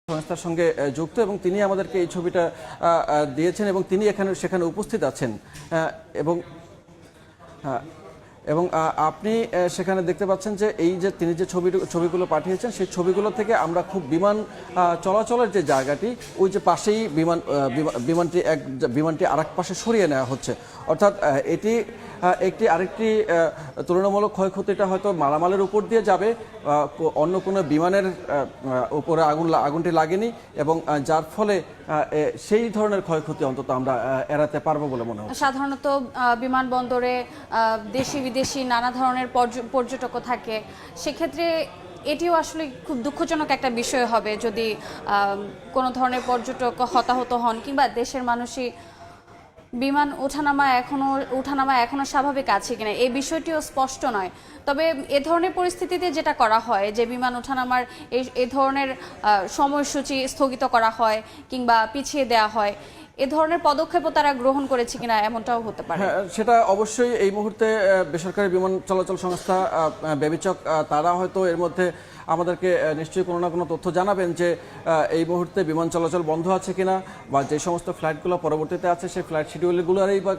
সংস্থার সঙ্গে যুক্ত এবং তিনি আমাদেরকে এই ছবিটা দিয়েছেন এবং তিনি সেখানে উপস্থিত আছেন এবং এবং আপনি সেখানে দেখতে পাচ্ছেন যে এই যে তিনি যে ছবিগুলো পাঠিয়েছেন সেই ছবিগুলো থেকে আমরা খুব বিমান চলাচলের যে জায়গাটি ওই যে পাশেই বিমানটি আরেক পাশে সরিয়ে নেওয়া হচ্ছে, অর্থাৎ এটি আরেকটি তুলনামূলক ক্ষয়ক্ষতিটা হয়তো মালামালের উপর দিয়ে যাবে, অন্য কোনো বিমানের উপরে আগুনটি লাগেনি এবং যার ফলে সেই ধরনের ক্ষয়ক্ষতি অন্তত আমরা এড়াতে পারবো বলে মনে হয়। সাধারণত বিমানবন্দরে দেশি বিদেশি নানা ধরনের পর্যটকও থাকে, সেক্ষেত্রে এটিও আসলে খুব দুঃখজনক একটা বিষয় হবে যদি কোনো ধরনের পর্যটক হতাহত হন কিংবা দেশের মানুষই বিমান ওঠানামা এখনো স্বাভাবিক আছে কিনা এই বিষয়টিও স্পষ্ট নয়। তবে এ ধরনের পরিস্থিতিতে যেটা করা হয় যে বিমান ওঠানামার এই ধরনের সময়সূচি স্থগিত করা হয় কিংবা পিছিয়ে দেওয়া হয়, এ ধরনের পদক্ষেপও তারা গ্রহণ করেছে কিনা এমনটাও হতে পারে। হ্যাঁ, সেটা অবশ্যই এই মুহূর্তে বেসরকারি বিমান চলাচল সংস্থা বেবিচক তারা হয়তো এর মধ্যে আমাদেরকে নিশ্চয়ই কোনো না কোনো তথ্য জানাবেন যে এই মুহূর্তে বিমান চলাচল বন্ধ আছে কিনা বা যে সমস্ত ফ্লাইটগুলো পরবর্তীতে আছে সেই ফ্লাইট শিডিউলগুলোরই বা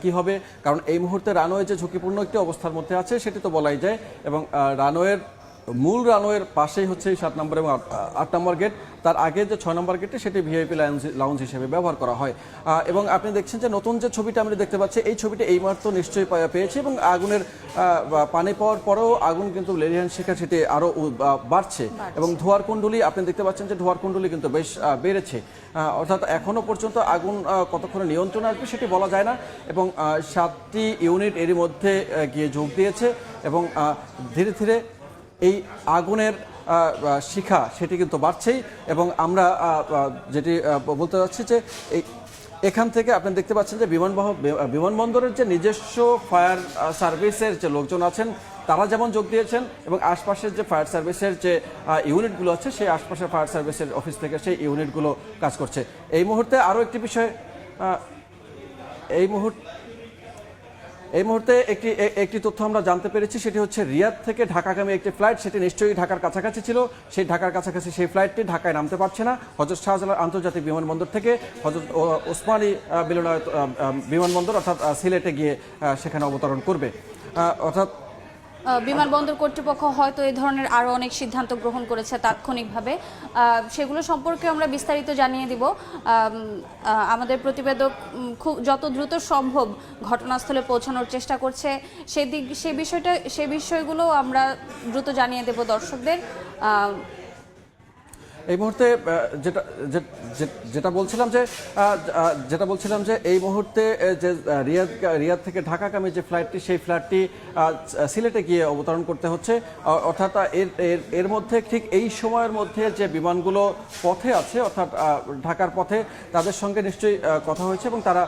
কী হবে, কারণ এই মুহূর্তে রানওয়ে যে ঝুঁকিপূর্ণ একটি অবস্থার মধ্যে আছে সেটি তো বলাই যায় এবং মূল রানওয়ের পাশেই হচ্ছে 7 নম্বর এবং 8 নম্বর গেট, তার আগে যে 6 নম্বর গেটটি সেটি ভিআইপি লাউঞ্জ হিসেবে ব্যবহার করা হয় এবং আপনি দেখছেন যে নতুন যে ছবিটা আমরা দেখতে পাচ্ছি এই ছবিটা এইমাত্র নিশ্চয়ই পেয়েছে এবং আগুনের পানি পাওয়ার পরেও আগুন কিন্তু লেলিহান শিখা সেটি আরও বাড়ছে এবং ধোঁয়ার কুণ্ডলী আপনি দেখতে পাচ্ছেন যে ধোঁয়ার কুণ্ডলী কিন্তু বেশ বেড়েছে, অর্থাৎ এখনও পর্যন্ত আগুন কতক্ষণে নিয়ন্ত্রণে আসবে সেটি বলা যায় না এবং 7টি ইউনিট এরই মধ্যে গিয়ে যোগ দিয়েছে এবং ধীরে ধীরে এই আগুনের শিখা সেটি কিন্তু বাড়ছেই এবং আমরা যেটি বলতে চাচ্ছি যে এখান থেকে আপনি দেখতে পাচ্ছেন যে বিমানবন্দরের যে নিজস্ব ফায়ার সার্ভিসের যে লোকজন আছেন তারা যেমন যোগ দিয়েছেন এবং আশপাশের যে ফায়ার সার্ভিসের যে ইউনিটগুলো আছে সেই আশপাশের ফায়ার সার্ভিসের অফিস থেকে সেই ইউনিটগুলো কাজ করছে। এই মুহূর্তে আরও একটি বিষয় এই মুহূর্তে একটি তথ্য আমরা জানতে পেরেছি, সেটি হচ্ছে রিয়াদ থেকে ঢাকাগামী একটি ফ্লাইট, সেটি নিশ্চয়ই ঢাকার কাছাকাছি ছিল, সেই ঢাকার কাছাকাছি সেই ফ্লাইটটি ঢাকায় নামতে পারছে না। হযরত শাহজালাল আন্তর্জাতিক বিমানবন্দর থেকে হযরত ওসমানী মিলনায়তন বিমানবন্দর অর্থাৎ সিলেটে গিয়ে সেখানে অবতরণ করবে, অর্থাৎ বিমানবন্দর কর্তৃপক্ষ হয়তো এই ধরনের আরও অনেক সিদ্ধান্ত গ্রহণ করেছে তাৎক্ষণিকভাবে, সেগুলো সম্পর্কে আমরা বিস্তারিত জানিয়ে দিব। আমাদের প্রতিবেদক যত দ্রুত সম্ভব ঘটনাস্থলে পৌঁছানোর চেষ্টা করছে, সেই বিষয়গুলো আমরা দ্রুত জানিয়ে দেব দর্শকদের। এই মুহূর্তে যেটা বলছিলাম যে এই মুহূর্তে যে রিয়াদ থেকে ঢাকাগামী যে ফ্লাইটটি সেই ফ্লাইটটি সিলেটে গিয়ে অবতরণ করতে হচ্ছে, অর্থাৎ এর মধ্যে ঠিক এই সময়ের মধ্যে যে বিমানগুলো পথে আছে অর্থাৎ ঢাকার পথে তাদের সঙ্গে নিশ্চয়ই কথা হয়েছে এবং তারা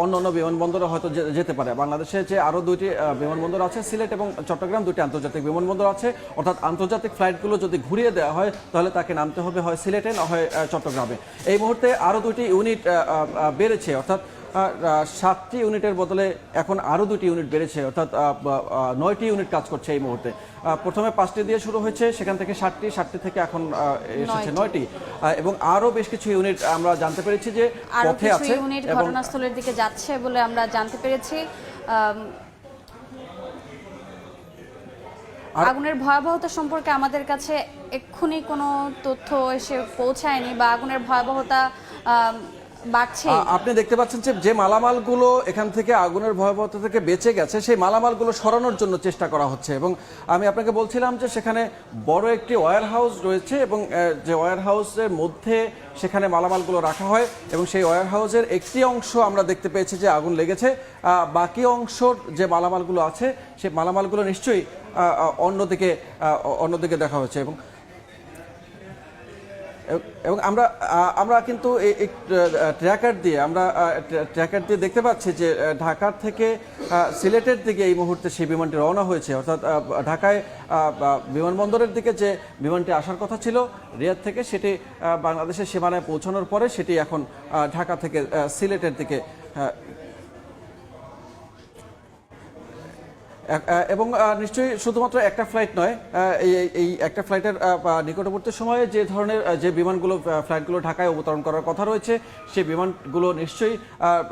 অন্য বিমানবন্দরে হয়তো যেতে পারে। বাংলাদেশে যে আরও 2টি বিমানবন্দর আছে সিলেট এবং চট্টগ্রাম, 2টি আন্তর্জাতিক বিমানবন্দর আছে, অর্থাৎ আন্তর্জাতিক ফ্লাইটগুলো যদি ঘুরিয়ে দেওয়া হয় তাহলে তাকে নামতে হবে হয় সিলেটে না হয় চট্টগ্রামে। এই মুহূর্তে আরও 2টি ইউনিট বেড়েছে, অর্থাৎ 7টি ইউনিটের বদলে এখন আরও 2টি ইউনিট বেড়েছে, অর্থাৎ 9টি ইউনিট কাজ করছে এই মুহূর্তে। প্রথমে 5টি দিয়ে শুরু হয়েছে, সেখান থেকে 7টি থেকে এখন এসেছে 9টি এবং আরও বেশ কিছু ইউনিট আমরা জানতে পেরেছি যে পথে আছে, ইউনিট ঘটনাস্থলের দিকে যাচ্ছে বলে আমরা জানতে পেরেছি। আগুনের ভয়াবহতা সম্পর্কে আমাদের কাছে এক্ষুনি কোনো তথ্য এসে পৌঁছায়নি বা আগুনের ভয়াবহতা বাড়ছে। আপনি দেখতে পাচ্ছেন যে মালামালগুলো এখান থেকে আগুনের ভয়াবহতা থেকে বেঁচে গেছে সেই মালামালগুলো সরানোর জন্য চেষ্টা করা হচ্ছে এবং আমি আপনাকে বলছিলাম যে সেখানে বড় একটি ওয়্যার হাউস রয়েছে এবং যে ওয়্যার হাউসের মধ্যে সেখানে মালামালগুলো রাখা হয় এবং সেই ওয়্যার হাউসের একটি অংশ আমরা দেখতে পেয়েছি যে আগুন লেগেছে, বাকি অংশর যে মালামালগুলো আছে সেই মালামালগুলো নিশ্চয়ই অন্যদিকে দেখা হচ্ছে এবং আমরা কিন্তু ট্র্যাকার দিয়ে দেখতে পাচ্ছি যে ঢাকার থেকে সিলেটের দিকে এই মুহূর্তে সেই বিমানটি রওনা হয়েছে, অর্থাৎ ঢাকায় বিমানবন্দরের দিকে যে বিমানটি আসার কথা ছিল রিয়াদ থেকে সেটি বাংলাদেশের সীমানায় পৌঁছানোর পরে সেটি এখন ঢাকা থেকে সিলেটের দিকে এবং নিশ্চয়ই শুধুমাত্র একটা ফ্লাইট নয়, এই একটা ফ্লাইটের নিকটবর্তী সময়ে যে ধরনের যে বিমানগুলো ফ্লাইটগুলো ঢাকায় অবতরণ করার কথা রয়েছে সেই বিমানগুলো নিশ্চয়ই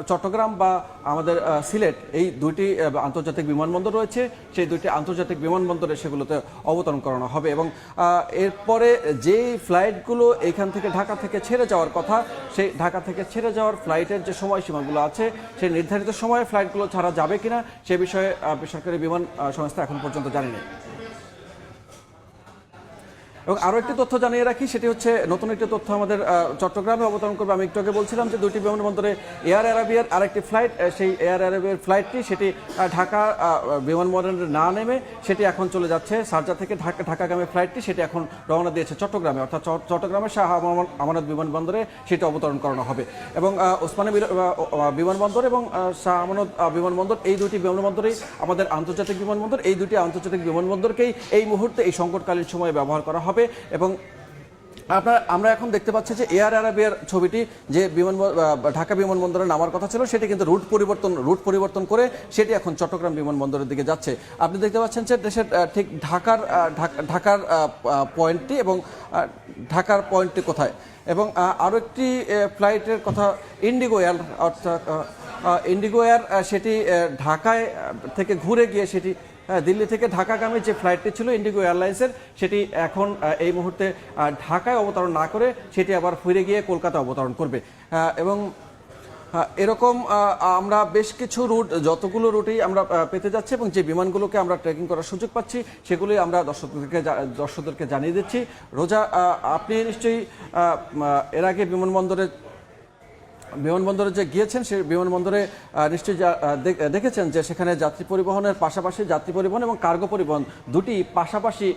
চট্টগ্রাম বা আমাদের সিলেট এই দুইটি আন্তর্জাতিক বিমানবন্দর রয়েছে, সেই দুইটি আন্তর্জাতিক বিমানবন্দরে সেগুলোতে অবতরণ করানো হবে। এবং এরপরে যেই ফ্লাইটগুলো এইখান থেকে ঢাকা থেকে ছেড়ে যাওয়ার কথা, সেই ঢাকা থেকে ছেড়ে যাওয়ার ফ্লাইটের যে সময়সীমাগুলো আছে সেই নির্ধারিত সময়ে ফ্লাইটগুলো ছাড়া যাবে কিনা সে বিষয়ে বেসরকারি বিমান সংস্থা এখন পর্যন্ত জানেনি। এবং আরও একটি তথ্য জানিয়ে রাখি, সেটি হচ্ছে নতুন একটি তথ্য আমাদের চট্টগ্রামে অবতরণ করবে। আমি একটু আগে বলছিলাম যে দুইটি বিমানবন্দরে এয়ার অ্যারাবিয়ার আরেকটি ফ্লাইট, সেই এয়ার অ্যারাবিয়ার ফ্লাইটটি সেটি ঢাকা বিমানবন্দরে না নেমে সেটি এখন চলে যাচ্ছে শারজাহ থেকে ঢাকাগামী ফ্লাইটটি সেটি এখন রওনা দিয়েছে চট্টগ্রামে, অর্থাৎ চট্টগ্রামের শাহ আমানত বিমানবন্দরে সেটি অবতরণ করানো হবে। এবং ওসমানী বিমানবন্দর এবং শাহ আমানত বিমানবন্দর এই দুটি বিমানবন্দরেই আমাদের আন্তর্জাতিক বিমানবন্দর, এই দুটি আন্তর্জাতিক বিমানবন্দরকেই এই মুহূর্তে এই সংকটকালীন সময়ে ব্যবহার করা হবে। এবং আমরা এখন দেখতে পাচ্ছি যে এয়ার অ্যারাবিয়ার ছবিটি যে ঢাকা বিমানবন্দরে নামার কথা ছিল সেটি কিন্তু রুট পরিবর্তন করে সেটি এখন চট্টগ্রাম বিমানবন্দরের দিকে যাচ্ছে। আপনি দেখতে পাচ্ছেন যে দেশের ঠিক ঢাকার পয়েন্টটি এবং ঢাকার পয়েন্টটি কোথায়। এবং আরও একটি ফ্লাইটের কথা ইন্ডিগো এয়ার, অর্থাৎ ইন্ডিগো এয়ার সেটি ঢাকায় থেকে ঘুরে গিয়ে সেটি দিল্লি থেকে ঢাকাগামী যে ফ্লাইটটি ছিল ইন্ডিগো এয়ারলাইন্সের সেটি এখন এই মুহূর্তে ঢাকায় অবতরণ না করে সেটি আবার ফিরে গিয়ে কলকাতা অবতরণ করবে। এবং এরকম আমরা বেশ কিছু রুট, যতগুলো রুটেই আমরা পেতে যাচ্ছি এবং যে বিমানগুলোকে আমরা ট্রেকিং করার সুযোগ পাচ্ছি সেগুলোই আমরা দর্শকদেরকে জানিয়ে দিচ্ছি। রোজা, আপনি নিশ্চয়ই এর আগে বিমানবন্দরে যে গিয়েছেন সেই বিমানবন্দরে নিশ্চয়ই দেখেছেন যে সেখানে যাত্রী পরিবহনের পাশাপাশি যাত্রী পরিবহন এবং কার্গো পরিবহন দুটি পাশাপাশি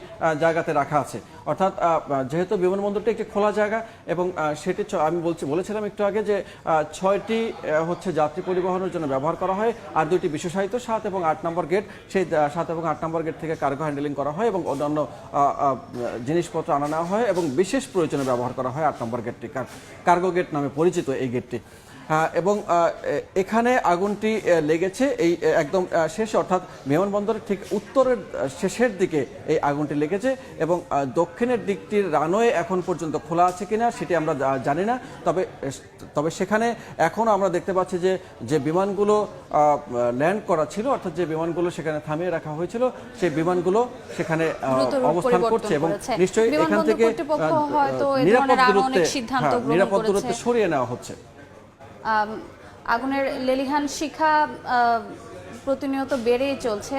জায়গাতে রাখা আছে। অর্থাৎ যেহেতু বিমানবন্দরটি একটি খোলা জায়গা এবং সেটি আমি বলেছিলাম একটু আগে যে 6টি হচ্ছে যাত্রী পরিবহনের জন্য ব্যবহার করা হয়, আর দুইটি বিশেষায়িত 7 এবং 8 নম্বর গেট, সেই 7 এবং 8 নম্বর গেট থেকে কার্গো হ্যান্ডেলিং করা হয় এবং অন্যান্য জিনিসপত্র আনা নেওয়া হয় এবং বিশেষ প্রয়োজনে ব্যবহার করা হয় 8 নম্বর গেটটি, কার্গো গেট নামে পরিচিত এই গেটটি। এবং এখানে আগুনটি লেগেছে এই একদম শেষে, অর্থাৎ বিমানবন্দরের ঠিক উত্তরের শেষের দিকে এই আগুনটি লেগেছে। এবং দক্ষিণের দিকটির রানওয়ে এখন পর্যন্ত খোলা আছে কিনা সেটি আমরা জানি না, তবে সেখানে এখনও আমরা দেখতে পাচ্ছি যে বিমানগুলো ল্যান্ড করা ছিল, অর্থাৎ যে বিমানগুলো সেখানে থামিয়ে রাখা হয়েছিল সেই বিমানগুলো সেখানে অবস্থান করছে এবং নিশ্চয়ই এখান থেকে নিরাপদ দূরত্বে সরিয়ে নেওয়া হচ্ছে। আগুনের লেলিহান শিখা প্রতিনিয়ত বেড়েই চলছে।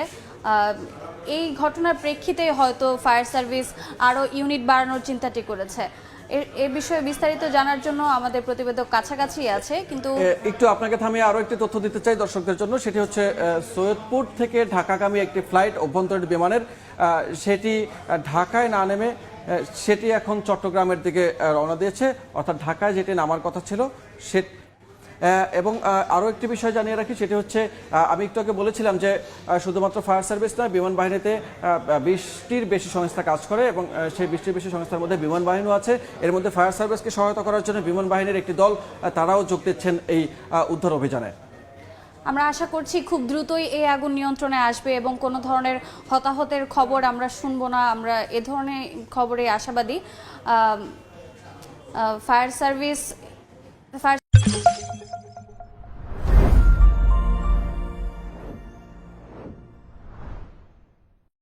এই ঘটনার প্রেক্ষিতে হয়তো ফায়ার সার্ভিস আরও ইউনিট বাড়ানোর চিন্তাটি করেছে। এর বিষয়ে বিস্তারিত জানার জন্য আমাদের প্রতিবেদক কাছাকাছি আছে, কিন্তু একটু আপনাকে থামিয়ে আরও একটি তথ্য দিতে চাই দর্শকদের জন্য, সেটি হচ্ছে সৈয়দপুর থেকে ঢাকাগামী একটি ফ্লাইট অভ্যন্তরীণ বিমানের সেটি ঢাকায় না নেমে সেটি এখন চট্টগ্রামের দিকে রওনা দিয়েছে, অর্থাৎ ঢাকায় যেটি নামার কথা ছিল সে। এবং আরও একটি বিষয় জানিয়ে রাখি, সেটি হচ্ছে আমি একটু আগে বলেছিলাম যে শুধুমাত্র ফায়ার সার্ভিস নয়, বিমান বাহিনীতে 20টির বেশি সংস্থা কাজ করে এবং সেই 20টির বেশি সংস্থার মধ্যে বিমান বাহিনীও আছে। এর মধ্যে ফায়ার সার্ভিসকে সহায়তা করার জন্য বিমান বাহিনীর একটি দল তারাও যোগ দিচ্ছেন এই উদ্ধার অভিযানে। আমরা আশা করছি খুব দ্রুতই এই আগুন নিয়ন্ত্রণে আসবে এবং কোনো ধরনের হতাহতের খবর আমরা শুনবো না। আমরা এ ধরনের খবরে আশাবাদী। Fire service